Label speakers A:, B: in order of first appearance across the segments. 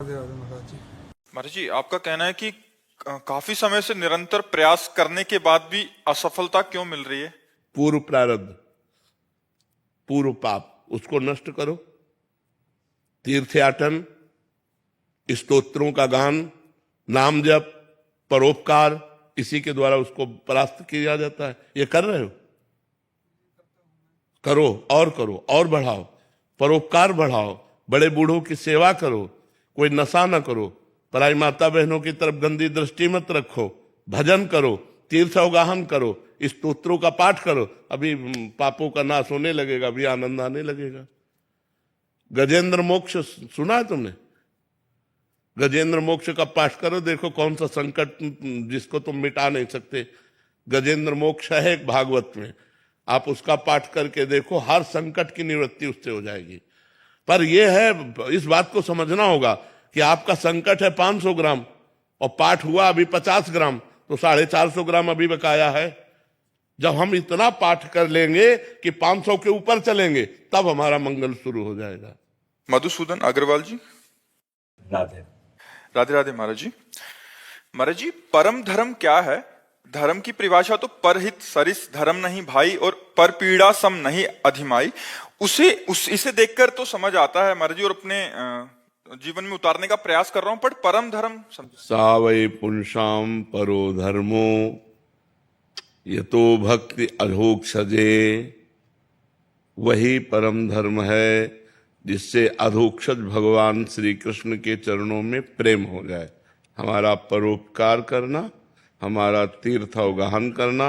A: राधे राधे महाराज जी।
B: महाराज जी, आपका कहना है कि काफी समय से निरंतर प्रयास करने के बाद भी असफलता क्यों मिल रही है?
C: पूर्व प्रारब्ध, पूर्व पाप, उसको नष्ट करो। तीर्थयाटन, स्तोत्रों का गान, नाम जप, परोपकार, इसी के द्वारा उसको परास्त किया जाता है। ये कर रहे हो? करो और बढ़ाओ, परोपकार बढ़ाओ, बड़े बूढ़ों की सेवा करो, कोई नशा न करो, पराई माता बहनों की तरफ गंदी दृष्टि मत रखो, भजन करो, तीर्थ अवगाहन करो, स्तोत्रों का पाठ करो। अभी पापों का नाश होने लगेगा, अभी आनंद आने लगेगा। गजेंद्र मोक्ष सुना है तुमने? गजेंद्र मोक्ष का पाठ करो, देखो कौन सा संकट जिसको तुम मिटा नहीं सकते। गजेंद्र मोक्ष है एक भागवत में, आप उसका पाठ करके देखो, हर संकट की निवृत्ति उससे हो जाएगी। पर यह है, इस बात को समझना होगा कि आपका संकट है 500 ग्राम और पाठ हुआ अभी 50 ग्राम, तो 450 ग्राम अभी बकाया है। जब हम इतना पाठ कर लेंगे कि 500 के ऊपर चलेंगे, तब हमारा मंगल शुरू हो जाएगा।
B: मधुसूदन अग्रवाल जी।
D: राधे
B: राधे राधे महाराज जी। महाराज जी, परम धर्म क्या है? धर्म की परिभाषा तो परहित सरिस धर्म नहीं भाई और पर पीड़ा सम नहीं अधिमाई। इसे देखकर तो समझ आता है महाराज जी, और अपने जीवन में उतारने का प्रयास कर रहा हूं, पर परम धर्म
C: सा वै पुंसाम परो धर्मो यतो भक्ति अधोक्षजे, वही परम धर्म है जिससे अधोक्षज भगवान श्री कृष्ण के चरणों में प्रेम हो जाए। हमारा परोपकार करना, हमारा तीर्थ अवगाहन करना,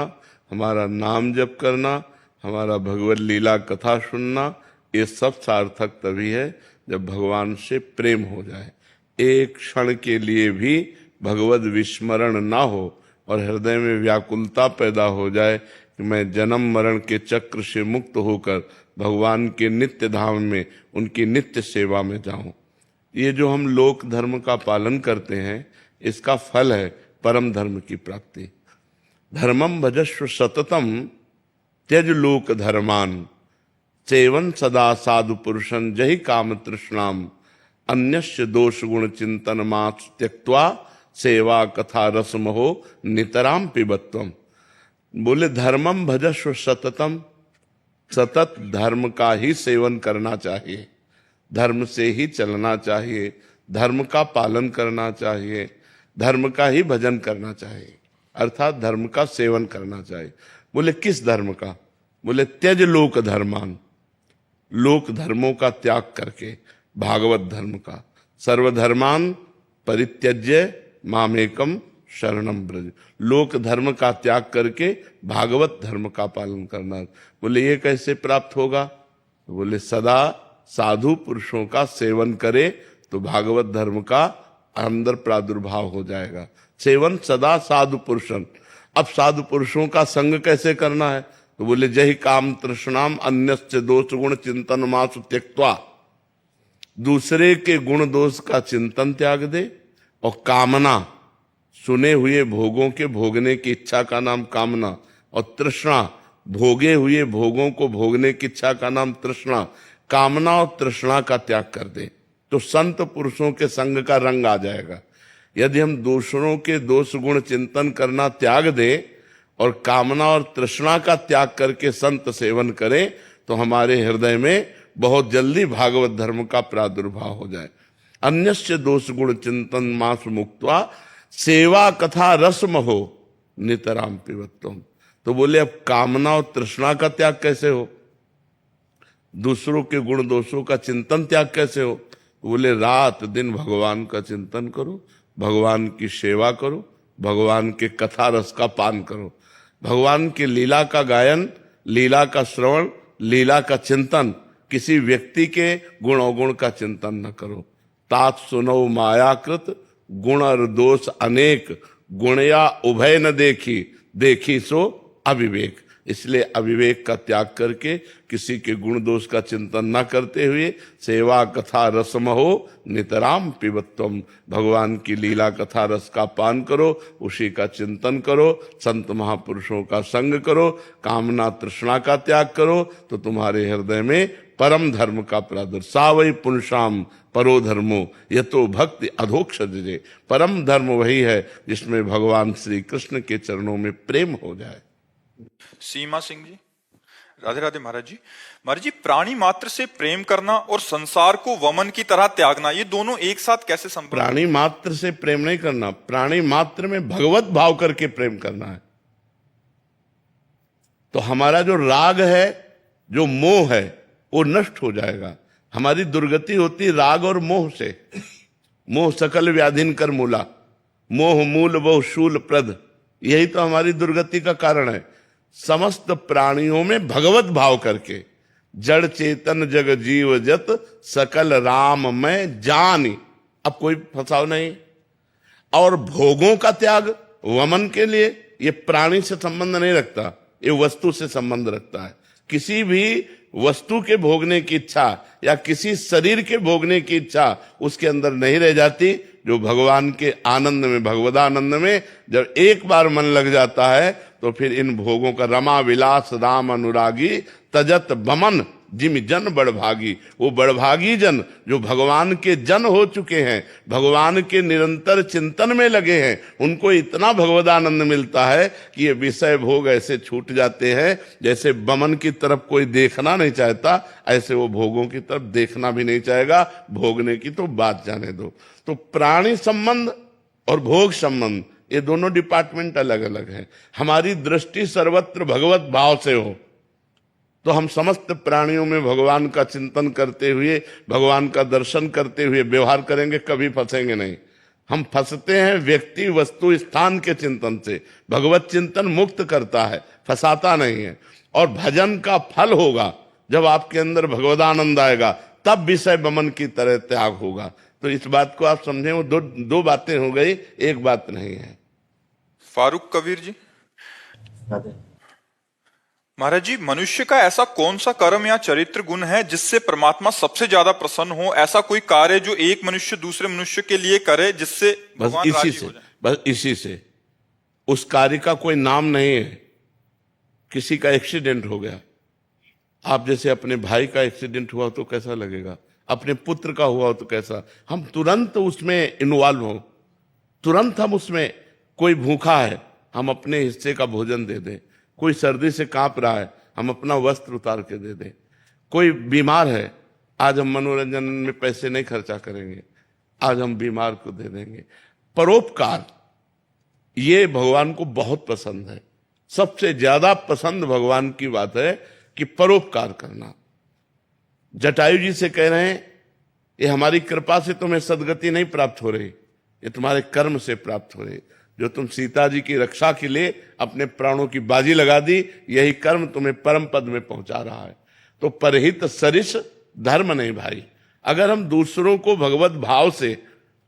C: हमारा नाम जप करना, हमारा भगवत लीला कथा सुनना, ये सब सार्थक तभी है जब भगवान से प्रेम हो जाए। एक क्षण के लिए भी भगवत विस्मरण ना हो और हृदय में व्याकुलता पैदा हो जाए कि मैं जन्म मरण के चक्र से मुक्त होकर भगवान के नित्य धाम में, उनकी नित्य सेवा में जाऊं। ये जो हम लोक धर्म का पालन करते हैं, इसका फल है परम धर्म की प्राप्ति। धर्मम भजस्व सततम त्यज लोक धर्मान, सेवन सदा साधु पुरुषन जहि काम तृष्णाम, अन्यस्य दोष गुण चिंतन मास त्यक्त्वा, सेवा कथा रसमहो नितराम पिबत्वम। बोले धर्मम भजस्व सततम, सतत धर्म का ही सेवन करना चाहिए, धर्म से ही चलना चाहिए, धर्म का पालन करना चाहिए, धर्म का ही भजन करना चाहिए, अर्थात धर्म का सेवन करना चाहिए। बोले किस धर्म का? बोले त्यज लोक धर्मान, लोक धर्मों का त्याग करके, भागवत धर्म का। सर्वधर्मान परित्यज्य मामेकम शरणम ब्रज, लोक धर्म का त्याग करके भागवत धर्म का पालन करना। बोले ये कैसे प्राप्त होगा? बोले सदा साधु पुरुषों का सेवन करे तो भागवत धर्म का अंदर प्रादुर्भाव हो जाएगा। सेवन सदा साधु पुरुषन। अब साधु पुरुषों का संग कैसे करना है? तो बोले जहि काम तृष्णाम अन्यस्य दोष गुण चिंतन मास त्यक्त्वा, दूसरे के गुण दोष का चिंतन त्याग दे, और कामना, सुने हुए भोगों के भोगने की इच्छा का नाम कामना, और तृष्णा, भोगे हुए भोगों को भोगने की इच्छा का नाम तृष्णा। कामना और तृष्णा का त्याग कर दे तो संत पुरुषों के संग का रंग आ जाएगा। यदि हम दूसरों के दोष गुण चिंतन करना त्याग दे और कामना और तृष्णा का त्याग करके संत सेवन करें, तो हमारे हृदय में बहुत जल्दी भागवत धर्म का प्रादुर्भाव हो जाए। अन्यस्य दोष गुण चिंतन मास मुक्त्वा, सेवा कथा रसम हो नितराम पिबत्वम। तो बोले अब कामना और तृष्णा का त्याग कैसे हो? दूसरों के गुण दोषों का चिंतन त्याग कैसे हो? बोले रात दिन भगवान का चिंतन करो, भगवान की सेवा करो, भगवान के कथा रस का पान करो, भगवान की लीला का गायन, लीला का श्रवण, लीला का चिंतन, किसी व्यक्ति के गुण अवगुण का चिंतन न करो। तात सुनो मायाकृत गुण और दोष अनेक, गुणया उभय न देखी, देखी सो अविवेक। इसलिए अविवेक का त्याग करके किसी के गुण दोष का चिंतन न करते हुए सेवा कथा रसम हो नितराम पिबत्वम, भगवान की लीला कथा रस का पान करो, उसी का चिंतन करो, संत महापुरुषों का संग करो, कामना तृष्णा का त्याग करो, तो तुम्हारे हृदय में परम धर्म का प्रादुर्भाव। सावई पुंसाम परो धर्मो यतो भक्ति अधोक्षजे। परम धर्म वही है जिसमें भगवान श्री कृष्ण के चरणों में प्रेम हो जाए।
B: सीमा सिंह जी, राधे राधे महाराज जी। महाराज जी, प्राणी मात्र से प्रेम करना और संसार को वमन की तरह त्यागना, ये दोनों एक साथ कैसे संभव?
C: प्राणी मात्र से प्रेम नहीं करना, प्राणी मात्र में भगवत भाव करके प्रेम करना है। तो हमारा जो राग है, जो मोह है, वो नष्ट हो जाएगा। हमारी दुर्गति होती राग और मोह से। मोह सकल व्याधिन कर मूला, मोह मूल बहु शूल प्रद, यही तो हमारी दुर्गति का कारण है। समस्त प्राणियों में भगवत भाव करके, जड़ चेतन जग जीव जत सकल राम में जानी, अब कोई फंसाव नहीं। और भोगों का त्याग वमन के लिए, ये प्राणी से संबंध नहीं रखता, ये वस्तु से संबंध रखता है। किसी भी वस्तु के भोगने की इच्छा या किसी शरीर के भोगने की इच्छा उसके अंदर नहीं रह जाती। जो भगवान के आनंद में, भगवदानंद में जब एक बार मन लग जाता है तो फिर इन भोगों का रमा विलास राम अनुरागी तजत बमन जिम जन बड़भागी। वो बड़भागी जन जो भगवान के जन हो चुके हैं, भगवान के निरंतर चिंतन में लगे हैं, उनको इतना भगवदानंद मिलता है कि ये विषय भोग ऐसे छूट जाते हैं जैसे बमन की तरफ कोई देखना नहीं चाहता, ऐसे वो भोगों की तरफ देखना भी नहीं चाहेगा। भोगने की तो बात जाने दो। तो प्राणी संबंध और भोग संबंध, ये दोनों डिपार्टमेंट अलग अलग हैं। हमारी दृष्टि सर्वत्र भगवत भाव से हो तो हम समस्त प्राणियों में भगवान का चिंतन करते हुए, भगवान का दर्शन करते हुए व्यवहार करेंगे, कभी फंसेंगे नहीं। हम फंसते हैं व्यक्ति वस्तु स्थान के चिंतन से। भगवत चिंतन मुक्त करता है, फंसाता नहीं है। और भजन का फल होगा जब आपके अंदर भगवदानंद आएगा, तब विषय बमन की तरह त्याग होगा। तो इस बात को आप समझें, वो दो बातें हो गई, एक बात नहीं है।
B: फारूक कबीर जी, महाराज जी, मनुष्य का ऐसा कौन सा कर्म या चरित्र गुण है जिससे परमात्मा सबसे ज्यादा प्रसन्न हो? ऐसा कोई कार्य जो एक मनुष्य दूसरे मनुष्य के लिए करे जिससे भगवान राजी हो जाए?
C: बस इसी से। उस कार्य का कोई नाम नहीं है। किसी का एक्सीडेंट हो गया, आप जैसे अपने भाई का एक्सीडेंट हुआ तो कैसा लगेगा, अपने पुत्र का हुआ तो कैसा, हम तुरंत उसमें इन्वॉल्व हो, तुरंत हम उसमें, कोई भूखा है हम अपने हिस्से का भोजन दे दें, कोई सर्दी से कांप रहा है हम अपना वस्त्र उतार के दे दें, कोई बीमार है आज हम मनोरंजन में पैसे नहीं खर्चा करेंगे, आज हम बीमार को दे देंगे। परोपकार ये भगवान को बहुत पसंद है। सबसे ज्यादा पसंद भगवान की बात है कि परोपकार करना। जटायु जी से कह रहे हैं, ये हमारी कृपा से तुम्हें सदगति नहीं प्राप्त हो रही, ये तुम्हारे कर्म से प्राप्त हो रही। जो तुम सीता जी की रक्षा के लिए अपने प्राणों की बाजी लगा दी, यही कर्म तुम्हें परम पद में पहुंचा रहा है। तो परहित सरिस धर्म नहीं भाई। अगर हम दूसरों को भगवत भाव से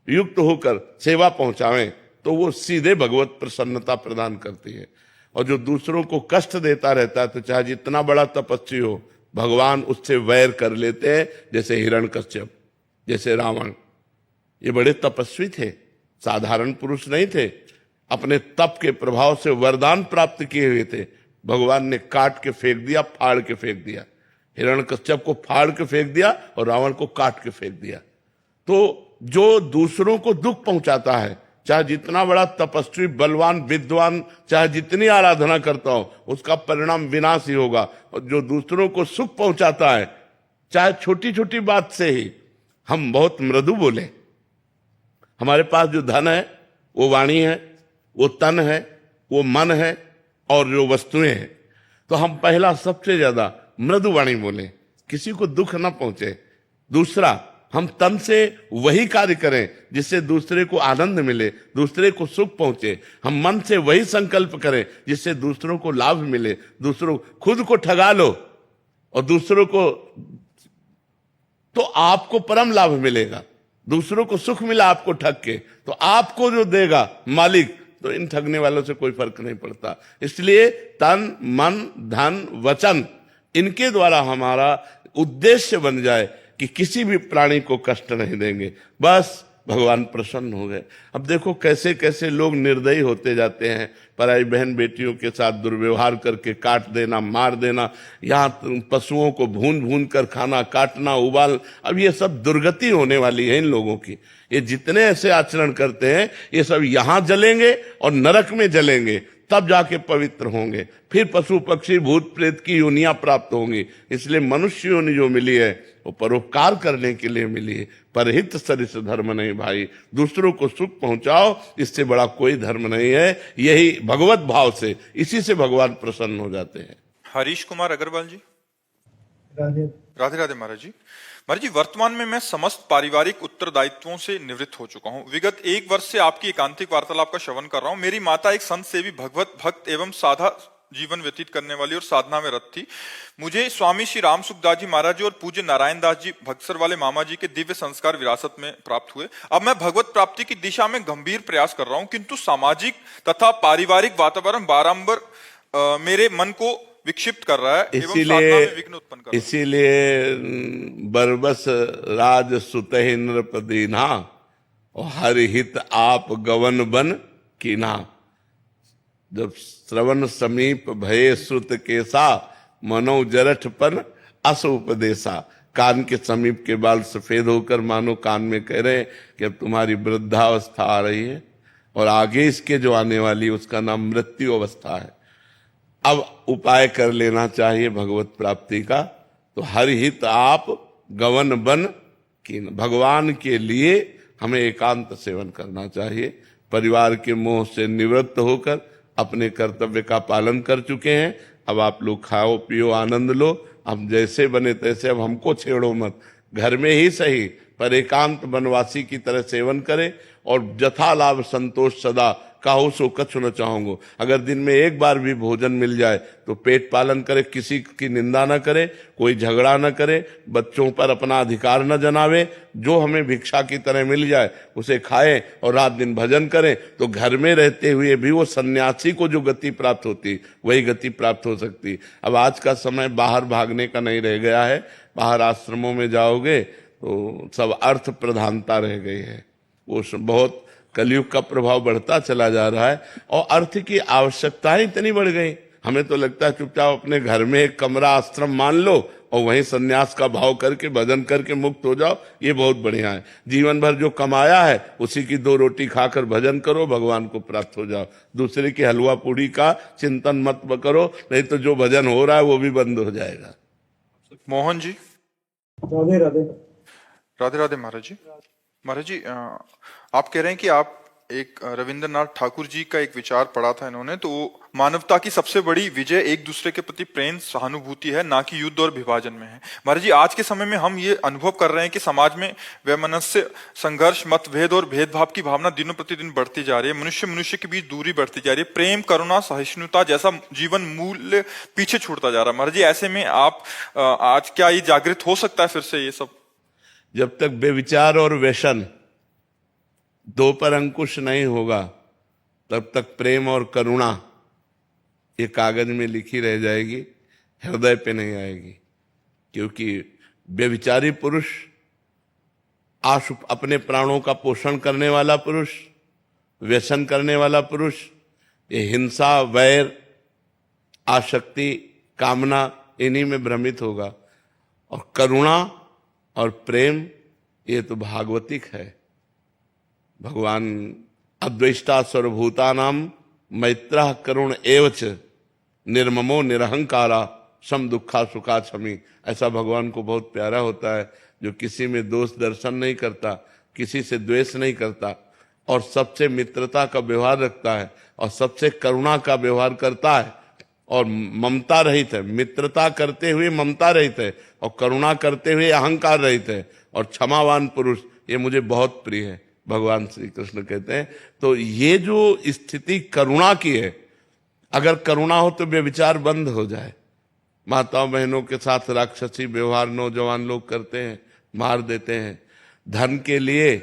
C: युक्त होकर सेवा पहुंचावें तो वो सीधे भगवत प्रसन्नता प्रदान करती है। और जो दूसरों को कष्ट देता रहता है, तो चाहे जितना बड़ा तपस्वी हो, भगवान उससे वैर कर लेते हैं। जैसे हिरण्यकश्यप, जैसे रावण, ये बड़े तपस्वी थे, साधारण पुरुष नहीं थे। अपने तप के प्रभाव से वरदान प्राप्त किए हुए थे। भगवान ने काट के फेंक दिया, फाड़ के फेंक दिया। हिरण्यकश्यप को फाड़ के फेंक दिया और रावण को काट के फेंक दिया। तो जो दूसरों को दुख पहुंचाता है, चाहे जितना बड़ा तपस्वी, बलवान, विद्वान, चाहे जितनी आराधना करता हो, उसका परिणाम विनाश ही होगा। और जो दूसरों को सुख पहुंचाता है, चाहे छोटी छोटी बात से ही हम बहुत मृदु बोले, हमारे पास जो धन है वो वाणी है, वो तन है, वो मन है और जो वस्तुएं हैं, तो हम पहला सबसे ज्यादा मृदु वाणी बोले, किसी को दुख ना पहुंचे। दूसरा, हम तन से वही कार्य करें जिससे दूसरे को आनंद मिले, दूसरे को सुख पहुंचे। हम मन से वही संकल्प करें जिससे दूसरों को लाभ मिले। दूसरों, खुद को ठगा लो और दूसरों को, तो आपको परम लाभ मिलेगा। दूसरों को सुख मिला आपको ठग के, तो आपको जो देगा मालिक, तो इन ठगने वालों से कोई फर्क नहीं पड़ता। इसलिए तन, मन, धन, वचन, इनके द्वारा हमारा उद्देश्य बन जाए कि किसी भी प्राणी को कष्ट नहीं देंगे। बस भगवान प्रसन्न हो गए। अब देखो कैसे कैसे लोग निर्दयी होते जाते हैं, पराई बहन बेटियों के साथ दुर्व्यवहार करके काट देना, मार देना, यहाँ पशुओं को भून भून कर खाना, काटना, उबाल। अब ये सब दुर्गति होने वाली है इन लोगों की। ये जितने ऐसे आचरण करते हैं ये सब यहाँ जलेंगे और नरक में जलेंगे, तब जाके पवित्र होंगे, फिर पशु पक्षी भूत प्रेत की योनियां प्राप्त होंगी। इसलिए मनुष्य योनि जो मिली है वो परोपकार करने के लिए मिली है। परहित सरिस धर्म नहीं भाई, दूसरों को सुख पहुंचाओ, इससे बड़ा कोई धर्म नहीं है। यही भगवत भाव से, इसी से भगवान प्रसन्न हो जाते हैं।
B: हरीश कुमार अग्रवाल जी।
A: राधे
B: राधे राधे महाराज जी। महाराज जी, वर्तमान में मैं समस्त पारिवारिक उत्तरदायित्वों से निवृत्त हो चुका हूँ। विगत 1 वर्ष से आपकी एकांतिक वार्तालाप का श्रवण कर रहा हूँ। मेरी माता एक संत सेवी, भगवत भक्त एवं साधा जीवन व्यतीत करने वाली और साधना में रत थी। मुझे स्वामी श्री राम सुखदास जी महाराज जी और पूज्य नारायण दास जी भक्सर वाले मामा जी के दिव्य संस्कार विरासत में प्राप्त हुए। अब मैं भगवत प्राप्ति की दिशा में गंभीर प्रयास कर रहा हूँ, किंतु सामाजिक तथा पारिवारिक वातावरण बारंबार मेरे मन को विक्षिप्त कर रहा है एवं साधना में विघ्न उत्पन्न कर रहा है।
C: इसीलिए बरबस राज सुतहि नृपदीना और हरि हित आप गवन बन कीना। जब श्रवण समीप भये श्रुत केसा मनो जरठपन अस उपदेशा। कान के समीप के बाल सफेद होकर मानो कान में कह रहे हैं कि अब तुम्हारी वृद्धावस्था आ रही है और आगे इसके जो आने वाली उसका नाम मृत्यु अवस्था है। अब उपाय कर लेना चाहिए भगवत प्राप्ति का। तो हर हित आप गवन बन की, भगवान के लिए हमें एकांत सेवन करना चाहिए। परिवार के मोह से निवृत्त होकर अपने कर्तव्य का पालन कर चुके हैं। अब आप लोग खाओ पियो आनंद लो, हम जैसे बने तैसे, अब हमको छेड़ो मत। घर में ही सही पर एकांत वनवासी की तरह सेवन करें और जथा लाभ संतोष सदा काहू सो कछु न चाहूंगो। अगर दिन में एक बार भी भोजन मिल जाए तो पेट पालन करे, किसी की निंदा न करे, कोई झगड़ा न करे, बच्चों पर अपना अधिकार न जनावे। जो हमें भिक्षा की तरह मिल जाए उसे खाएं और रात दिन भजन करें, तो घर में रहते हुए भी वो सन्यासी को जो गति प्राप्त होती वही गति प्राप्त हो सकती। अब आज का समय बाहर भागने का नहीं रह गया है। बाहर आश्रमों में जाओगे तो सब अर्थ प्रधानता रह गई है। वो बहुत कलयुग का प्रभाव बढ़ता चला जा रहा है और अर्थ की आवश्यकताएं इतनी बढ़ गई। हमें तो लगता है चुपचाप अपने घर में एक कमरा आश्रम मान लो और वहीं सन्यास का भाव करके भजन करके मुक्त हो जाओ, ये बहुत बढ़िया है। जीवन भर जो कमाया है उसी की 2 रोटी खाकर भजन करो, भगवान को प्राप्त हो जाओ। दूसरे की हलवा पूड़ी का चिंतन मत करो, नहीं तो जो भजन हो रहा है वो भी बंद हो जाएगा।
B: मोहन जी।
A: राधे राधे।
B: राधे राधे महाराज जी। महाराज जी, आप कह रहे हैं कि आप एक रविंद्रनाथ ठाकुर जी का एक विचार पढ़ा था इन्होंने, तो वो मानवता की सबसे बड़ी विजय एक दूसरे के प्रति प्रेम सहानुभूति है, ना कि युद्ध और विभाजन में है। महाराज जी, आज के समय में हम ये अनुभव कर रहे हैं कि समाज में वैमनस्य, संघर्ष, मतभेद और भेदभाव की भावना दिनों प्रतिदिन बढ़ती जा रही है। मनुष्य मनुष्य के बीच दूरी बढ़ती जा रही है। प्रेम, करुणा, सहिष्णुता जैसा जीवन मूल्य पीछे छूटता जा रहा है। महाराज जी, ऐसे में आप आज क्या ये जागृत हो सकता है फिर से ये सब?
C: जब तक बेविचार और व्यसन 2 पर अंकुश नहीं होगा तब तक प्रेम और करुणा ये कागज में लिखी रह जाएगी, हृदय पे नहीं आएगी। क्योंकि व्यभिचारी पुरुष, अपने प्राणों का पोषण करने वाला पुरुष, व्यसन करने वाला पुरुष, ये हिंसा, वैर, आसक्ति, कामना इन्हीं में भ्रमित होगा। और करुणा और प्रेम ये तो भागवतिक है। भगवान अद्वैष्टा सर्वभूतानाम मैत्रः करुण एवच निर्ममो निरहंकारा सम दुखा सुखा क्षमी। ऐसा भगवान को बहुत प्यारा होता है, जो किसी में दोष दर्शन नहीं करता, किसी से द्वेष नहीं करता और सबसे मित्रता का व्यवहार रखता है और सबसे करुणा का व्यवहार करता है और ममता रहित है। मित्रता करते हुए ममता रहित है और करुणा करते हुए अहंकार रहित है और क्षमावान पुरुष, ये मुझे बहुत प्रिय है, भगवान श्री कृष्ण कहते हैं। तो ये जो स्थिति करुणा की है, अगर करुणा हो तो व्यभिचार बंद हो जाए। माताओं बहनों के साथ राक्षसी व्यवहार नौजवान लोग करते हैं, मार देते हैं। धन के लिए,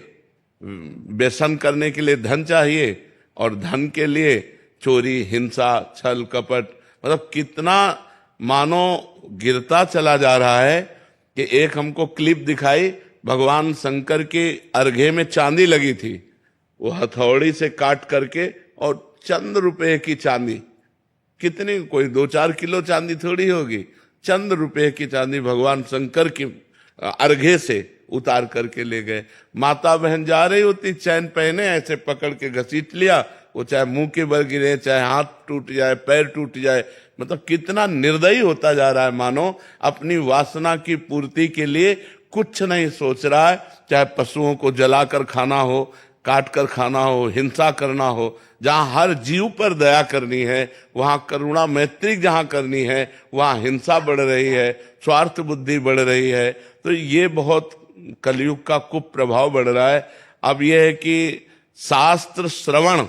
C: व्यसन करने के लिए धन चाहिए और धन के लिए चोरी, हिंसा, छल कपट, मतलब कितना मानो गिरता चला जा रहा है। कि एक हमको क्लिप दिखाई भगवान शंकर के अर्घे में चांदी लगी थी, वो हथौड़ी से काट करके, और चंद रुपए की चांदी, कितनी, कोई 2-4 किलो चांदी थोड़ी होगी, चंद रुपए की चांदी भगवान शंकर की अर्घे से उतार करके ले गए। माता बहन जा रही होती, चैन पहने ऐसे पकड़ के घसीट लिया, वो चाहे मुंह के बल गिरे, चाहे हाथ टूट जाए, पैर टूट जाए। मतलब कितना निर्दयी होता जा रहा है, मानो अपनी वासना की पूर्ति के लिए कुछ नहीं सोच रहा है। चाहे पशुओं को जलाकर खाना हो, काट कर खाना हो, हिंसा करना हो, जहां हर जीव पर दया करनी है, वहां करुणा मैत्री जहां करनी है, वहां हिंसा बढ़ रही है, स्वार्थ बुद्धि बढ़ रही है। तो ये बहुत कलयुग का कुप्रभाव बढ़ रहा है। अब यह है कि शास्त्र श्रवण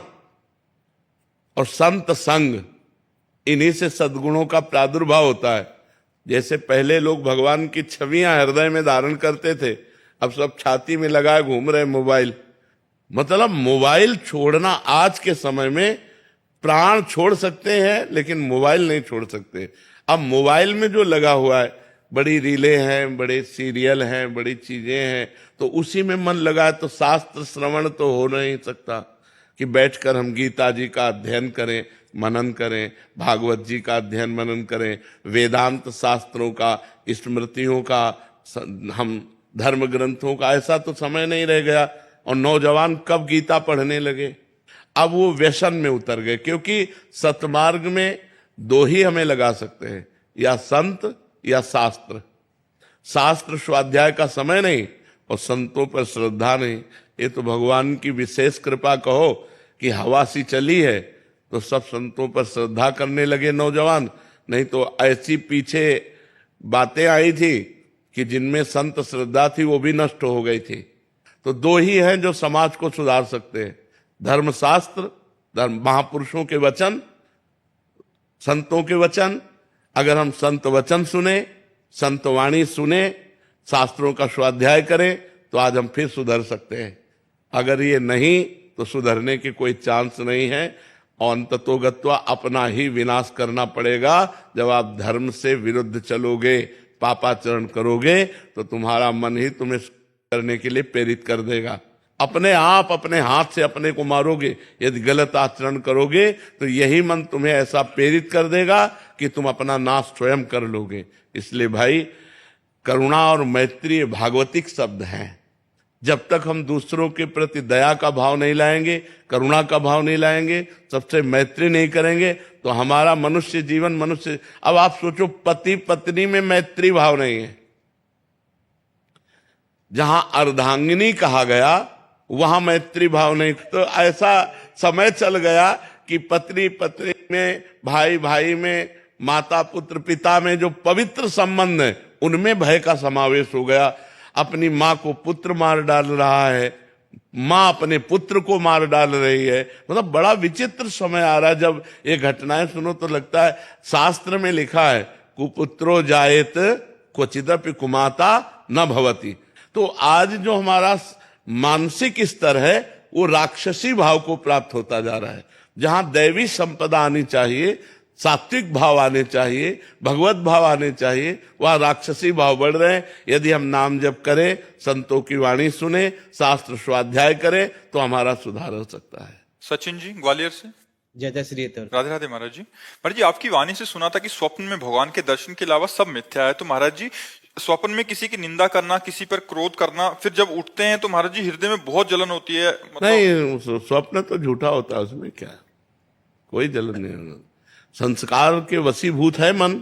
C: और संत संग, इन्हीं से सद्गुणों का प्रादुर्भाव होता है। जैसे पहले लोग भगवान की छवियां हृदय में धारण करते थे, अब सब छाती में लगाए घूम रहे मोबाइल। मतलब मोबाइल छोड़ना आज के समय में, प्राण छोड़ सकते हैं लेकिन मोबाइल नहीं छोड़ सकते। अब मोबाइल में जो लगा हुआ है, बड़ी रीलें हैं, बड़े सीरियल हैं, बड़ी चीजें हैं, तो उसी में मन लगा है, तो शास्त्र श्रवण तो हो नहीं सकता कि बैठकर हम गीता जी का अध्ययन करें, मनन करें, भागवत जी का अध्ययन मनन करें, वेदांत शास्त्रों का, स्मृतियों का, हम धर्म ग्रंथों का, ऐसा तो समय नहीं रह गया। और नौजवान कब गीता पढ़ने लगे? अब वो व्यसन में उतर गए, क्योंकि सतमार्ग में दो ही हमें लगा सकते हैं, या संत या शास्त्र। शास्त्र स्वाध्याय का समय नहीं और संतों पर श्रद्धा नहीं। ये तो भगवान की विशेष कृपा कहो कि हवा सी चली है तो सब संतों पर श्रद्धा करने लगे नौजवान, नहीं तो ऐसी पीछे बातें आई थी कि जिनमें संत श्रद्धा थी वो भी नष्ट हो गई थी। तो दो ही हैं जो समाज को सुधार सकते हैं, धर्मशास्त्र, धर्म महापुरुषों के वचन, संतों के वचन। अगर हम संत वचन सुने, संत वाणी सुने, शास्त्रों का स्वाध्याय करें, तो आज हम फिर सुधर सकते हैं। अगर ये नहीं तो सुधरने की कोई चांस नहीं है, और अंततोगत्वा अपना ही विनाश करना पड़ेगा। जब आप धर्म से विरुद्ध चलोगे, पापाचरण करोगे, तो तुम्हारा मन ही तुम्हें करने के लिए प्रेरित कर देगा। अपने आप अपने हाथ से अपने को मारोगे यदि गलत आचरण करोगे, तो यही मन तुम्हें ऐसा प्रेरित कर देगा कि तुम अपना नाश स्वयं कर लोगे। इसलिए भाई, करुणा और मैत्री भागवतिक शब्द हैं। जब तक हम दूसरों के प्रति दया का भाव नहीं लाएंगे, करुणा का भाव नहीं लाएंगे, सबसे मैत्री नहीं करेंगे, तो हमारा मनुष्य जीवन, मनुष्य, अब आप सोचो, पति पत्नी में मैत्री भाव नहीं है। जहां अर्धांगिनी कहा गया वहां मैत्री भाव नहीं। तो ऐसा समय चल गया कि पत्नी पत्नी में, भाई भाई में, माता पुत्र पिता में जो पवित्र संबंध है, उनमें भय का समावेश हो गया। अपनी माँ को पुत्र मार डाल रहा है, माँ अपने पुत्र को मार डाल रही है। मतलब बड़ा विचित्र समय आ रहा है। जब ये घटनाएं सुनो तो लगता है, शास्त्र में लिखा है, कुपुत्रो जायेत क्वचिदपि कुमाता न भवति। तो आज जो हमारा मानसिक स्तर है वो राक्षसी भाव को प्राप्त होता जा रहा है। जहां दैवी संपदा आनी चाहिए, सात्विक भाव आने चाहिए, भगवत भाव आने चाहिए, वह राक्षसी भाव बढ़ रहे हैं। यदि हम नाम जप करें, संतों की वाणी सुने, शास्त्र स्वाध्याय करें, तो हमारा सुधार हो सकता है।
B: सचिन जी ग्वालियर से।
D: जय जय श्री राधे।
B: राधे राधे महाराज जी। महाराज जी, आपकी वाणी से सुना था कि स्वप्न में भगवान के दर्शन के अलावा सब मिथ्या है। तो महाराज जी, स्वप्न में किसी की निंदा करना, किसी पर क्रोध करना, फिर जब उठते हैं तो महाराज जी हृदय में बहुत जलन होती है।
C: नहीं, स्वप्न तो झूठा होता है, उसमें क्या, कोई जलन नहीं। संस्कार के वशीभूत है मन।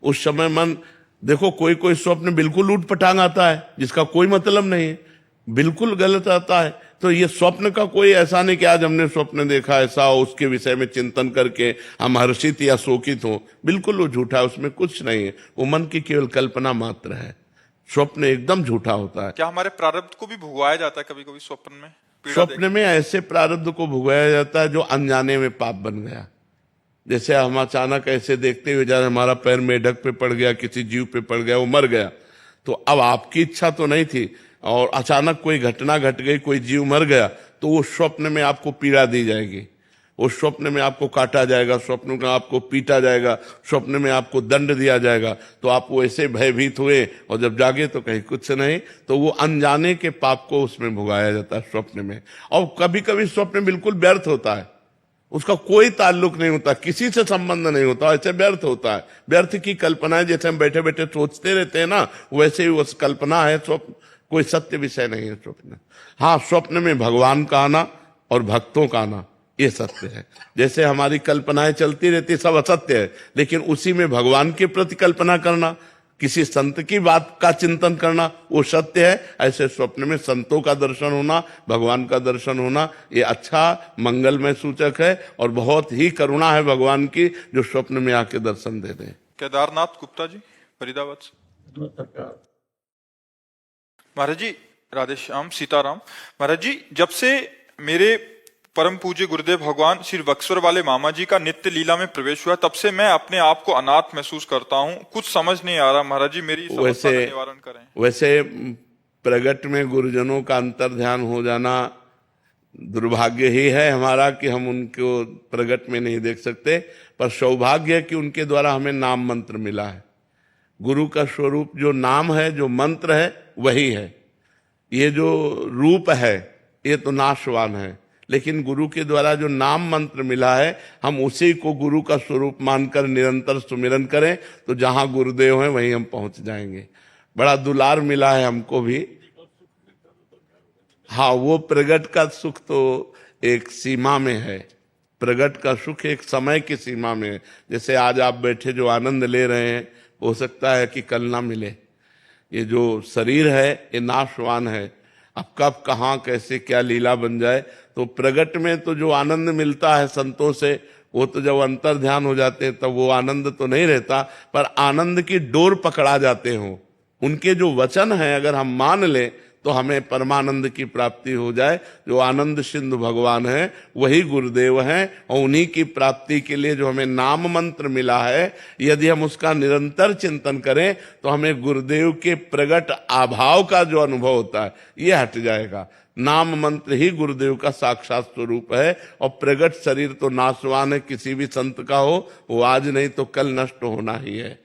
C: उस समय मन, देखो कोई कोई स्वप्न बिल्कुल ऊट पटांग आता है जिसका कोई मतलब नहीं है, बिल्कुल गलत आता है। तो ये स्वप्न का कोई ऐसा नहीं कि आज हमने स्वप्न देखा ऐसा, उसके विषय में चिंतन करके हम हर्षित या शोकित हो, बिल्कुल वो झूठा है, उसमें कुछ नहीं है। वो मन की केवल कल्पना मात्र है। स्वप्न एकदम झूठा होता है।
B: क्या हमारे प्रारब्ध को भी भुगवाया जाता है कभी कभी स्वप्न में?
C: स्वप्न में ऐसे प्रारब्ध को भुगवाया जाता है जो अनजाने में पाप बन गया। जैसे हम अचानक ऐसे देखते हुए जा रहे, हमारा पैर मेढक पे पड़ गया, किसी जीव पे पड़ गया, वो मर गया, तो अब आपकी इच्छा तो नहीं थी, और अचानक कोई घटना घट गई, कोई जीव मर गया, तो वो स्वप्न में आपको पीड़ा दी जाएगी। वो स्वप्न में आपको काटा जाएगा, स्वप्न में आपको पीटा जाएगा, स्वप्न में आपको दंड दिया जाएगा, तो आप वैसे भयभीत हुए और जब जागे तो कहीं कुछ नहीं। तो वो अनजाने के पाप को उसमें भुगाया जाता है स्वप्न में। और कभी कभी स्वप्न बिल्कुल व्यर्थ होता है, उसका कोई ताल्लुक नहीं होता, किसी से संबंध नहीं होता, ऐसे व्यर्थ होता है। व्यर्थ की कल्पनाएं जैसे हम बैठे बैठे सोचते रहते हैं ना, वैसे ही वो कल्पना है स्वप्न, कोई सत्य विषय नहीं है स्वप्न। हाँ, स्वप्न में भगवान का आना और भक्तों का आना ये सत्य है। जैसे हमारी कल्पनाएं चलती रहती सब असत्य है, लेकिन उसी में भगवान के प्रति कल्पना करना, किसी संत की बात का चिंतन करना वो सत्य है। ऐसे स्वप्न में संतों का दर्शन होना, भगवान का दर्शन होना, ये अच्छा मंगलमय सूचक है और बहुत ही करुणा है भगवान की जो स्वप्न में आके दर्शन दे दें।
B: केदारनाथ गुप्ता जी, फरीदाबाद से। महाराज जी राधे श्याम, सीताराम। महाराज जी, जब से मेरे परम पूज्य गुरुदेव भगवान श्री बक्सर वाले मामा जी का नित्य लीला में प्रवेश हुआ, तब से मैं अपने आप को अनाथ महसूस करता हूँ। कुछ समझ नहीं आ रहा महाराज जी, मेरी समस्या का निवारण करें।
C: वैसे प्रगट में गुरुजनों का अंतर ध्यान हो जाना दुर्भाग्य ही है हमारा कि हम उनको प्रगट में नहीं देख सकते, पर सौभाग्य है कि उनके द्वारा हमें नाम मंत्र मिला है। गुरु का स्वरूप जो नाम है, जो मंत्र है, वही है। ये जो रूप है ये तो नाशवान है, लेकिन गुरु के द्वारा जो नाम मंत्र मिला है, हम उसी को गुरु का स्वरूप मानकर निरंतर सुमिरन करें तो जहां गुरुदेव हैं वहीं हम पहुंच जाएंगे। बड़ा दुलार मिला है हमको भी। हाँ, वो प्रगट का सुख तो एक सीमा में है, प्रगट का सुख एक समय की सीमा में है। जैसे आज आप बैठे जो आनंद ले रहे हैं, हो सकता है कि कल ना मिले। ये जो शरीर है ये नाशवान है, अब कब कहाँ कैसे क्या लीला बन जाए। तो प्रगट में तो जो आनंद मिलता है संतों से, वो तो जब अंतर ध्यान हो जाते हैं तब वो आनंद तो नहीं रहता, पर आनंद की डोर पकड़ा जाते हो। उनके जो वचन है अगर हम मान लें तो हमें परमानंद की प्राप्ति हो जाए। जो आनंद सिंधु भगवान है वही गुरुदेव हैं, और उन्हीं की प्राप्ति के लिए जो हमें नाम मंत्र मिला है, यदि हम उसका निरंतर चिंतन करें तो हमें गुरुदेव के प्रगट आभाव का जो अनुभव होता है ये हट जाएगा। नाम मंत्र ही गुरुदेव का साक्षात स्वरूप है, और प्रगट शरीर तो नाशवान है, किसी भी संत का हो वो आज नहीं तो कल नष्ट होना ही है,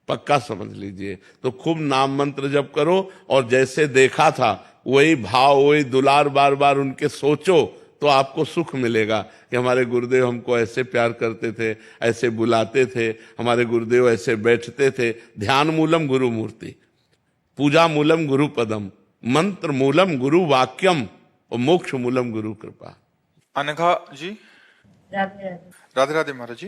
C: पक्का समझ लीजिए। तो खूब नाम मंत्र जप करो, और जैसे देखा था वही भाव वही दुलार बार बार उनके सोचो तो आपको सुख मिलेगा कि हमारे गुरुदेव हमको ऐसे प्यार करते थे, ऐसे बुलाते थे, हमारे गुरुदेव ऐसे बैठते थे। ध्यान मूलम गुरु मूर्ति, पूजा मूलम गुरु पदम, मंत्र मूलम गुरु वाक्यम और मोक्ष मूलम गुरु कृपा।
B: अनघा जी, राधे राधे। महाराज जी,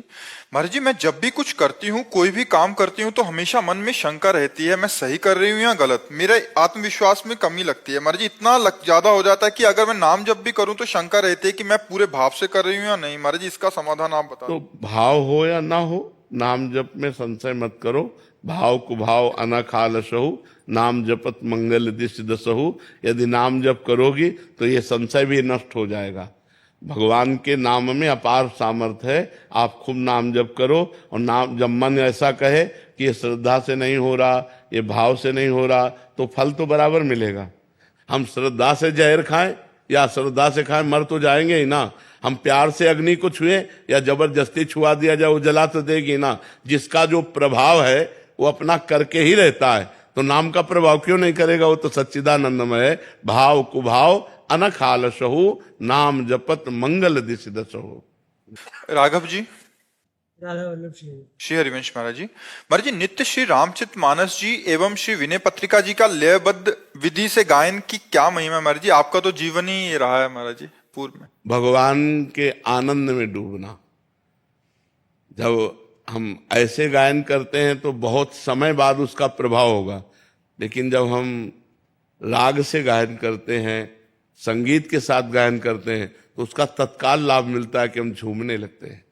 B: महाराज जी, मैं जब भी कुछ करती हूँ, कोई भी काम करती हूँ, तो हमेशा मन में शंका रहती है, मैं सही कर रही हूँ या गलत। मेरे आत्मविश्वास में कमी लगती है महाराज जी, इतना ज्यादा हो जाता है कि अगर मैं नाम जब भी करूँ तो शंका रहती है कि मैं पूरे भाव से कर रही हूँ या नहीं। महाराज जी, इसका समाधान आप बताओ।
C: तो भाव हो या ना हो, नाम जप में संशय मत करो। भाव कुभाव अनखालसहु, नाम जपत मंगल दिश दसहु। यदि नाम जप करोगी तो ये संशय भी नष्ट हो जाएगा। भगवान के नाम में अपार सामर्थ्य है। आप खूब नाम जप करो, और नाम जब मन ऐसा कहे कि ये श्रद्धा से नहीं हो रहा, ये भाव से नहीं हो रहा, तो फल तो बराबर मिलेगा। हम श्रद्धा से जहर खाएं या श्रद्धा से खाएं, मर तो जाएंगे ही ना। हम प्यार से अग्नि को छुए या जबरदस्ती छुआ दिया जाए, वो जला तो देगी ना। जिसका जो प्रभाव है वो अपना करके ही रहता है, तो नाम का प्रभाव क्यों नहीं करेगा। वो तो सच्चिदानंदमय है। भाव कुभाव अनखालसहु, नाम जपत मंगल दिश दसहु।
B: राघव जी,
A: राधा वल्लभ सिंह।
B: श्री हरिवंश महाराज जी। महाराज जी, नित्य श्री रामचित मानस जी एवं श्री विनय पत्रिका जी का लयबद्ध विधि से गायन की क्या महिमा महाराज जी। आपका तो जीवन ही रहा है महाराज जी पूर्व में।
C: भगवान के आनंद में डूबना। जब हम ऐसे गायन करते हैं तो बहुत समय बाद उसका प्रभाव होगा, लेकिन जब हम राग से गायन करते हैं, संगीत के साथ गायन करते हैं, तो उसका तत्काल लाभ मिलता है कि हम झूमने लगते हैं,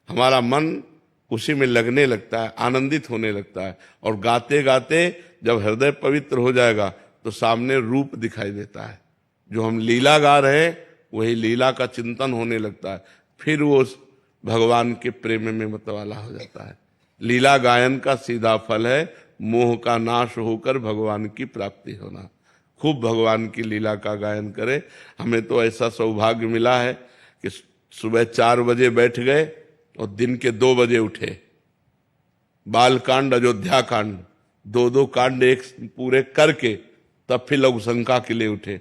C: हमारा मन उसी में लगने लगता है, आनंदित होने लगता है। और गाते गाते जब हृदय पवित्र हो जाएगा तो सामने रूप दिखाई देता है। जो हम लीला गा रहे हैं वही लीला का चिंतन होने लगता है, फिर वो भगवान के प्रेम में मतवाला हो जाता है। लीला गायन का सीधा फल है मोह का नाश होकर भगवान की प्राप्ति होना। खूब भगवान की लीला का गायन करें। हमें तो ऐसा सौभाग्य मिला है कि सुबह 4 बजे बैठ गए और दिन के 2 बजे उठे। बाल कांड, अयोध्या कांड, 2 कांड एक पूरे करके तब फिर लघुशंका के लिए उठे।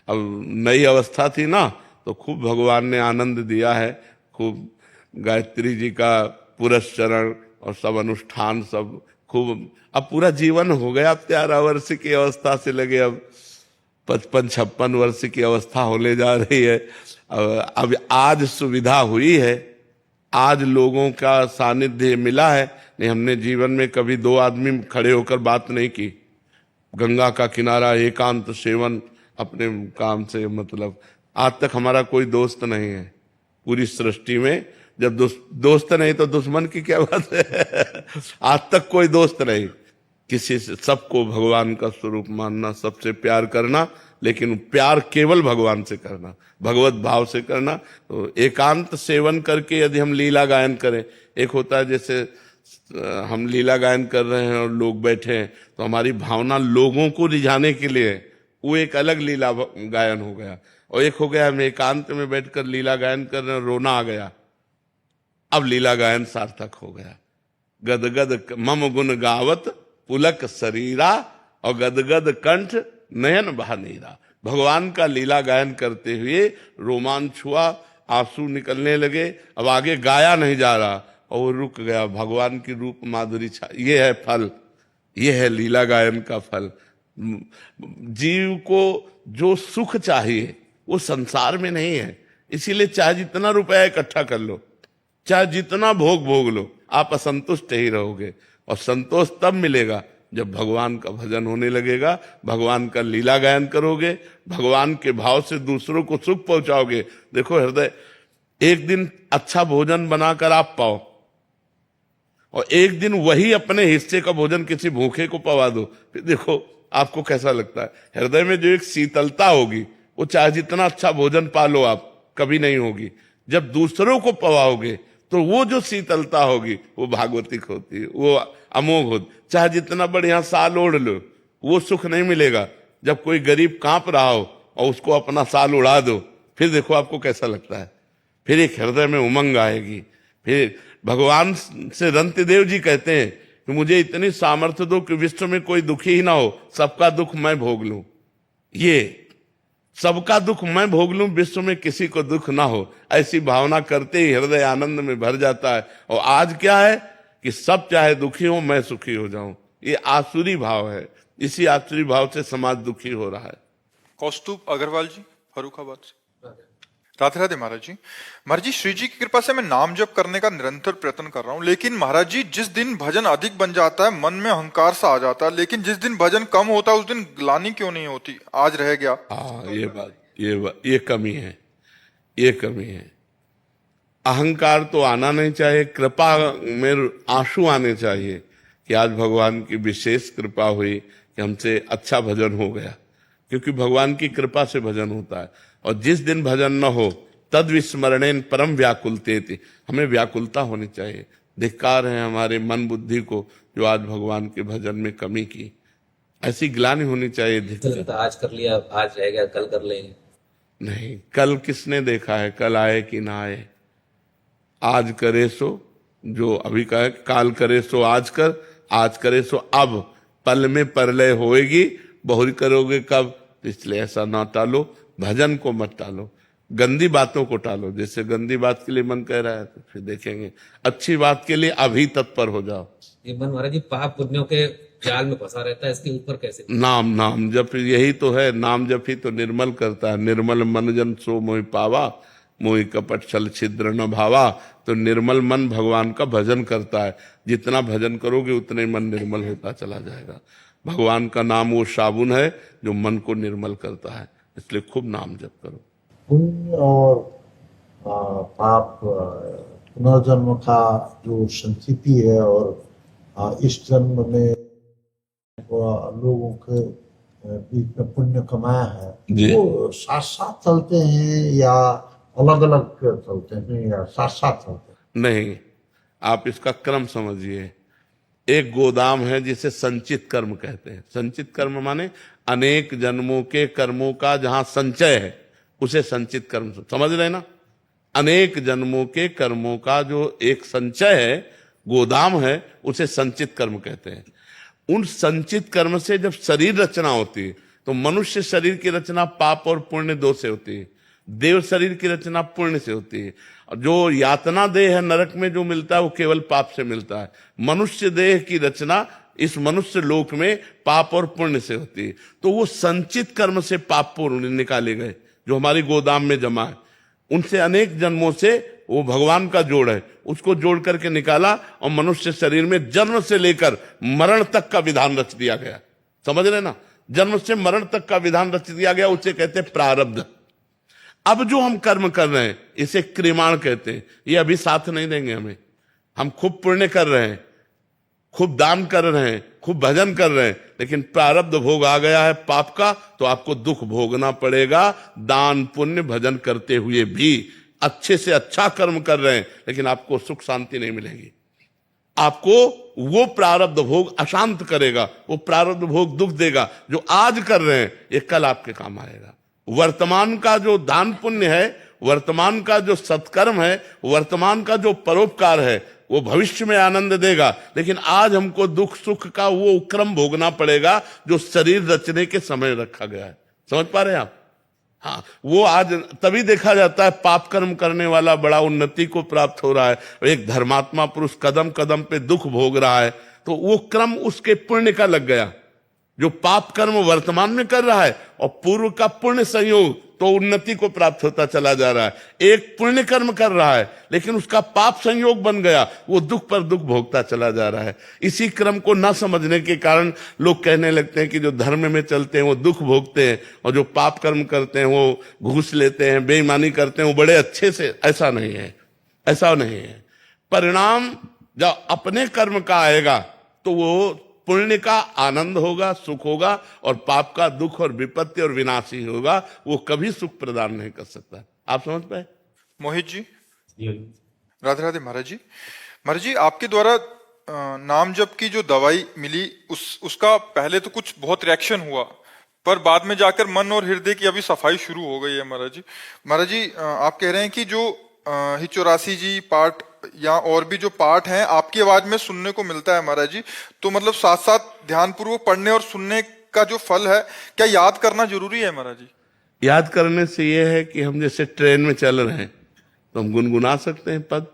C: अब नई अवस्था थी ना, तो खूब भगवान ने आनंद दिया है, खूब गायत्री जी का पुरस्चरण और सब अनुष्ठान सब खूब। अब पूरा जीवन हो गया, अब 13 वर्ष की अवस्था से लगे अब 55-56 वर्ष की अवस्था होने जा रही है। अब आज सुविधा हुई है, आज लोगों का सानिध्य मिला है। नहीं, हमने जीवन में कभी 2 आदमी खड़े होकर बात नहीं की। गंगा का किनारा, एकांत सेवन, अपने काम से मतलब। आज तक हमारा कोई दोस्त नहीं है पूरी सृष्टि में। जब दोस्त नहीं तो दुश्मन की क्या बात है। आज तक कोई दोस्त नहीं किसी से। सबको भगवान का स्वरूप मानना, सबसे प्यार करना, लेकिन प्यार केवल भगवान से करना, भगवत भाव से करना। तो एकांत सेवन करके यदि हम लीला गायन करें, एक होता है जैसे हम लीला गायन कर रहे हैं और लोग बैठे हैं, तो हमारी भावना लोगों को रिझाने के लिए, वो एक अलग लीला गायन हो गया। और एक हो गया हम एकांत में बैठकर लीला गायन कर रहे हैं, रोना आ गया, अब लीला गायन सार्थक हो गया। गदगद मम गुण गावत पुलक शरीरा और गदगद कंठ नयन बहानीरा। भगवान का लीला गायन करते हुए रोमांच हुआ, आंसू निकलने लगे। अब आगे गाया नहीं जा रहा और वो रुक गया। भगवान की रूप माधुरी छा, ये है फल, ये है लीला गायन का फल। जीव को जो सुख चाहिए वो संसार में नहीं है। इसीलिए चाहे जितना रुपया इकट्ठा कर लो, चाहे जितना भोग भोग लो, आप असंतुष्ट ही रहोगे। और संतोष तब मिलेगा जब भगवान का भजन होने लगेगा, भगवान का लीला गायन करोगे, भगवान के भाव से दूसरों को सुख पहुंचाओगे। देखो हृदय, एक दिन अच्छा भोजन बनाकर आप पाओ और एक दिन वही अपने हिस्से का भोजन किसी भूखे को पवा दो, फिर देखो आपको कैसा लगता है। हृदय में जो एक शीतलता होगी, वो चाहे जितना अच्छा भोजन पालो आप, कभी नहीं होगी। जब दूसरों को पवाओगे तो वो जो शीतलता होगी वो भागवतिक होती है, वो अमोघ होती। चाहे जितना बढ़िया साल ओढ़ लो, वो सुख नहीं मिलेगा। जब कोई गरीब कांप रहा हो और उसको अपना साल उड़ा दो, फिर देखो आपको कैसा लगता है। फिर एक हृदय में उमंग आएगी। फिर भगवान से रंतिदेव जी कहते हैं कि मुझे इतनी सामर्थ्य दो कि विश्व में कोई दुखी ही ना हो, सबका दुख मैं भोग लूं। ये सबका दुख मैं भोग लूं, विश्व में किसी को दुख ना हो, ऐसी भावना करते ही हृदय आनंद में भर जाता है। और आज क्या है कि सब चाहे दुखी हो, मैं सुखी हो जाऊं। ये आसुरी भाव है। इसी आसुरी भाव से समाज दुखी हो रहा है।
B: कौस्तुभ अग्रवाल जी, फर्रुखाबाद से। राधे राधे महाराज जी। महाराज जी, श्री जी की कृपा से मैं नाम जप करने का निरंतर प्रयत्न कर रहा हूँ, लेकिन महाराज जी जिस दिन भजन अधिक बन जाता है मन में अहंकार सा आ जाता है, लेकिन जिस दिन भजन कम होता है उस दिन ग्लानि क्यों नहीं होती? आज रह गया।
C: हाँ, ये कमी है, ये कमी है। अहंकार तो आना नहीं चाहिए, कृपा में आंसू आने चाहिए कि आज भगवान की विशेष कृपा हुई कि हमसे अच्छा भजन हो गया, क्योंकि भगवान की कृपा से भजन होता है। और जिस दिन भजन न हो तद विस्मरणेन परम व्याकुलते, हमें व्याकुलता होनी चाहिए। धिक्कार है हमारे मन बुद्धि को जो आज भगवान के भजन में कमी की, ऐसी ग्लानि होनी चाहिए।
D: आज कर लिया, आज रह गया, कल कर लेंगे।
C: नहीं, कल किसने देखा है? कल आए कि ना आए। आज करे सो, जो अभी का है, काल करे सो आज कर, आज करे सो अब, पल में परलय होएगी, बहुरी करोगे कब। इसलिए ऐसा ना टालो, भजन को मत टालो, गंदी बातों को टालो। जैसे गंदी बात के लिए मन कह रहा है तो फिर देखेंगे, अच्छी बात के लिए अभी तत्पर हो जाओ।
D: ये मन महाराज जी पाप पुण्यों के जाल में फंसा रहता है, इसके ऊपर कैसे?
C: नाम जप, यही तो है। नाम जप ही तो निर्मल करता है। निर्मल मन जन सो मोहि पावा, मोहि कपट छल छिद्र न भावा। तो निर्मल मन भगवान का भजन करता है। जितना भजन करोगे उतने मन निर्मल होता चला जाएगा। भगवान का नाम वो साबुन है जो मन को निर्मल करता है, इसलिए खूब नाम जप करो।
E: पुण्य और पाप पुनर्जन्म का जो संस्कृति है, और इस जन्म में लोगों के बीच में पुण्य कमाया है, वो साथ साथ चलते हैं या अलग अलग चलते हैं या साथ साथ चलते हैं?
C: नहीं, आप इसका क्रम समझिए। एक गोदाम है जिसे संचित कर्म कहते हैं। संचित कर्म माने अनेक जन्मों के कर्मों का जहां संचय है, उसे संचित कर्म समझ रहे ना। अनेक जन्मों के कर्मों का जो एक संचय है, गोदाम है, उसे संचित कर्म कहते हैं। उन संचित कर्म से जब शरीर रचना होती है तो मनुष्य शरीर की रचना पाप और पुण्य दो से होती है, देव शरीर की रचना पुण्य से होती है। जो यातना देह है नरक में जो मिलता है वो केवल पाप से मिलता है। मनुष्य देह की रचना इस मनुष्य लोक में पाप और पुण्य से होती है। तो वो संचित कर्म से पाप पुण्य निकाले गए जो हमारी गोदाम में जमा है, उनसे अनेक जन्मों से वो भगवान का जोड़ है, उसको जोड़ करके निकाला और मनुष्य शरीर में जन्म से लेकर मरण तक का विधान रच दिया गया। समझ रहे ना, जन्म से मरण तक का विधान रच दिया गया, उसे कहते हैं प्रारब्ध। अब जो हम कर्म कर रहे हैं इसे क्रियमाण कहते हैं। ये अभी साथ नहीं देंगे हमें, हम खूब पुण्य कर रहे हैं, खूब दान कर रहे हैं, खूब भजन कर रहे हैं, लेकिन प्रारब्ध भोग आ गया है पाप का, तो आपको दुख भोगना पड़ेगा। दान पुण्य भजन करते हुए भी अच्छे से अच्छा कर्म कर रहे हैं, लेकिन आपको सुख शांति नहीं मिलेगी। आपको वो प्रारब्ध भोग अशांत करेगा, वो प्रारब्ध भोग दुख देगा। जो आज कर रहे हैं ये कल आपके काम आएगा। वर्तमान का जो दान पुण्य है, वर्तमान का जो सत्कर्म है, वर्तमान का जो परोपकार है, वो भविष्य में आनंद देगा। लेकिन आज हमको दुख सुख का वो क्रम भोगना पड़ेगा जो शरीर रचने के समय रखा गया है। समझ पा रहे हैं आप? हाँ, वो आज तभी देखा जाता है पाप कर्म करने वाला बड़ा उन्नति को प्राप्त हो रहा है, एक धर्मात्मा पुरुष कदम कदम पे दुख भोग रहा है, तो वो क्रम उसके पुण्य का लग गया। जो पाप कर्म वर्तमान में कर रहा है और पूर्व का पुण्य संयोग, तो उन्नति को प्राप्त होता चला जा रहा है। एक पुण्य कर्म कर रहा है लेकिन उसका पाप संयोग बन गया, वो दुख पर दुख भोगता चला जा रहा है। इसी क्रम को न समझने के कारण लोग कहने लगते हैं कि जो धर्म में चलते हैं वो दुख भोगते हैं और जो पाप कर्म करते हैं वो घूस लेते हैं, बेईमानी करते हैं, वो बड़े अच्छे से। ऐसा नहीं है, ऐसा नहीं है। परिणाम जब अपने कर्म का आएगा तो वो पुण्य का आनंद होगा, सुख होगा, और पाप का दुख और विपत्ति और विनाश ही होगा। वो कभी सुख प्रदान नहीं कर सकता। आप समझ पाए?
B: मोहित जी, राधे राधे। महाराज जी, महाराज जी, आपके द्वारा नाम जप की जो दवाई मिली उसका पहले तो कुछ बहुत रिएक्शन हुआ, पर बाद में जाकर मन और हृदय की अभी सफाई शुरू हो गई है। महाराज जी, महाराज जी, आप कह रहे हैं कि जो हिचौरासी जी पाठ या और भी जो पाठ हैं आपकी आवाज में सुनने को मिलता है महाराज जी, तो मतलब साथ साथ ध्यान पूर्वक पढ़ने और सुनने का जो फल है, क्या याद करना जरूरी है महाराज जी?
C: याद करने से यह है कि हम जैसे ट्रेन में चल रहे हैं तो हम गुनगुना सकते हैं, पद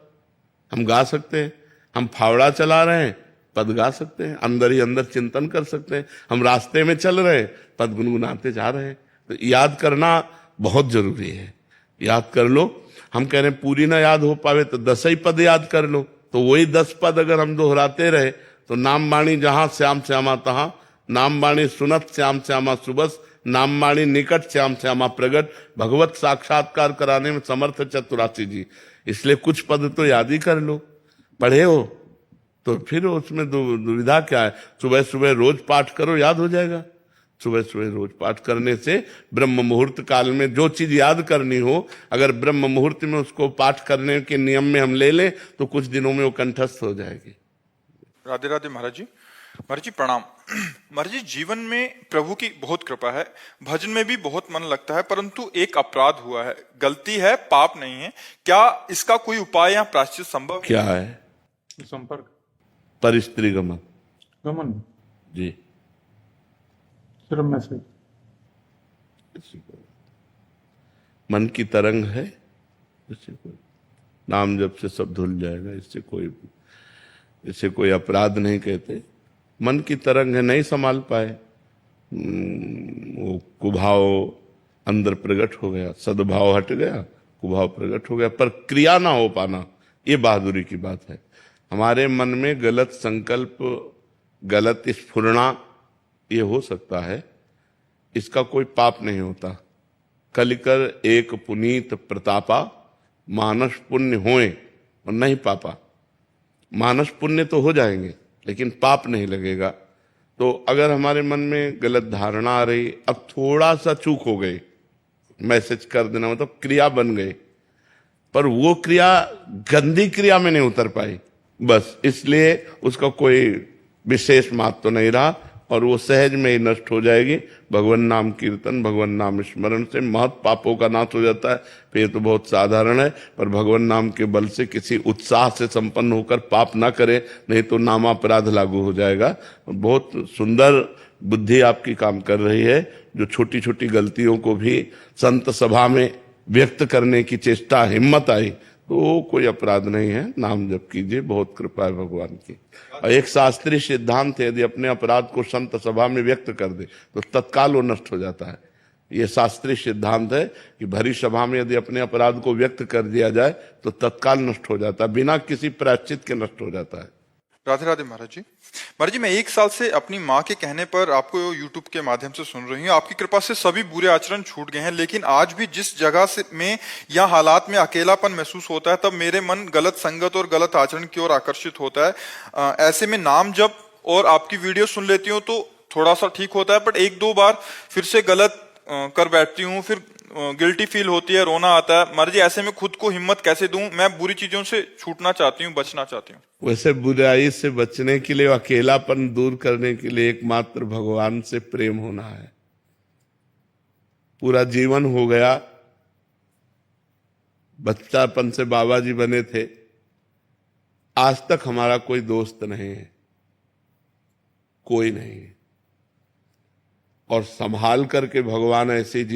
C: हम गा सकते हैं। हम फावड़ा चला रहे हैं, पद गा सकते हैं, अंदर ही अंदर चिंतन कर सकते हैं। हम रास्ते में चल रहे हैं, पद गुनगुनाते जा रहे हैं। तो याद करना बहुत जरूरी है। याद कर लो। हम कह रहे हैं पूरी ना याद हो पावे तो 10 ही पद याद कर लो, तो वही 10 पद अगर हम दोहराते रहे तो नाम बाणी जहां श्याम श्यामा तहां, नाम बाणी सुनत श्याम श्यामा सुबस, नाम बाणी निकट श्याम श्यामा प्रगट, भगवत साक्षात्कार कराने में समर्थ चतुरासी जी। इसलिए कुछ पद तो याद ही कर लो। पढ़े हो तो फिर उसमें दुविधा क्या है? सुबह सुबह रोज पाठ करो, याद हो जाएगा। सुबह सुबह रोज पाठ करने से ब्रह्म मुहूर्त काल में जो चीज याद करनी हो, अगर ब्रह्म मुहूर्त में उसको पाठ करने के नियम में हम ले लें तो कुछ दिनों में वो कंठस्थ हो जाएगी।
B: राधे राधे महाराज जी। महाराज जी प्रणाम। महाराज जी, जीवन में प्रभु की बहुत कृपा है, भजन में भी बहुत मन लगता है, परंतु एक अपराध हुआ है, गलती है, पाप नहीं है। क्या इसका कोई उपाय या प्रायश्चित संभव?
C: क्या है?
A: संपर्क
C: परिस्त्री गमन
A: गमन
C: जी।
A: श्रम में से
C: मन की तरंग है, इससे कोई नाम जब से सब धुल जाएगा। इससे कोई अपराध नहीं कहते। मन की तरंग है, नहीं संभाल पाए, वो कुभाव अंदर प्रकट हो गया, सद्भाव हट गया, कुभाव प्रकट हो गया, पर क्रिया ना हो पाना, ये बहादुरी की बात है। हमारे मन में गलत संकल्प, गलत स्फुरना ये हो सकता है, इसका कोई पाप नहीं होता। कलिकर एक पुनीत प्रतापा, मानस पुण्य होए और नहीं पापा। मानस पुण्य तो हो जाएंगे लेकिन पाप नहीं लगेगा। तो अगर हमारे मन में गलत धारणा आ रही, अब थोड़ा सा चूक हो गई, मैसेज कर देना मतलब क्रिया बन गई, पर वो क्रिया गंदी क्रिया में नहीं उतर पाई, बस इसलिए उसका कोई विशेष महत्व तो नहीं रहा, और वो सहज में ही नष्ट हो जाएगी। भगवान नाम कीर्तन, भगवान नाम स्मरण से महत पापों का नाश हो जाता है। फिर ये तो बहुत साधारण है, पर भगवान नाम के बल से किसी उत्साह से संपन्न होकर पाप ना करे, नहीं तो नामापराध लागू हो जाएगा। बहुत सुंदर बुद्धि आपकी काम कर रही है, जो छोटी छोटी गलतियों को भी संत सभा में व्यक्त करने की चेष्टा, हिम्मत आई, तो कोई अपराध नहीं है। नाम जप कीजिए, बहुत कृपा है भगवान की। और एक शास्त्रीय सिद्धांत है, यदि अपने अपराध को संत सभा में व्यक्त कर दे तो तत्काल वो नष्ट हो जाता है। ये शास्त्रीय सिद्धांत है कि भरी सभा में यदि अपने अपराध को व्यक्त कर दिया जाए तो तत्काल नष्ट हो जाता है, बिना किसी प्रायश्चित के नष्ट हो जाता है।
B: राधे राधे महाराज जी। महाराज जी, मैं 1 साल से अपनी माँ के कहने पर आपको YouTube के माध्यम से सुन रही हूँ। आपकी कृपा से सभी बुरे आचरण छूट गए हैं, लेकिन आज भी जिस जगह से में या हालात में अकेलापन महसूस होता है, तब मेरे मन गलत संगत और गलत आचरण की ओर आकर्षित होता है। ऐसे में नाम जप और आपकी वीडियो सुन लेती हूँ तो थोड़ा सा ठीक होता है, बट 1-2 बार फिर से गलत कर बैठती हूँ, फिर गिल्टी फील होती है, रोना आता है। महाराज जी, ऐसे में खुद को हिम्मत कैसे दूं? मैं बुरी चीजों से छूटना चाहती हूँ, बचना चाहती हूँ।
C: वैसे बुराई से बचने के लिए, अकेलापन दूर करने के लिए एकमात्र भगवान से प्रेम होना है। पूरा जीवन हो गया, बच्चापन से बाबा जी बने थे, आज तक हमारा कोई दोस्त नहीं है, कोई नहीं है। और संभाल करके भगवान ऐसे जीवन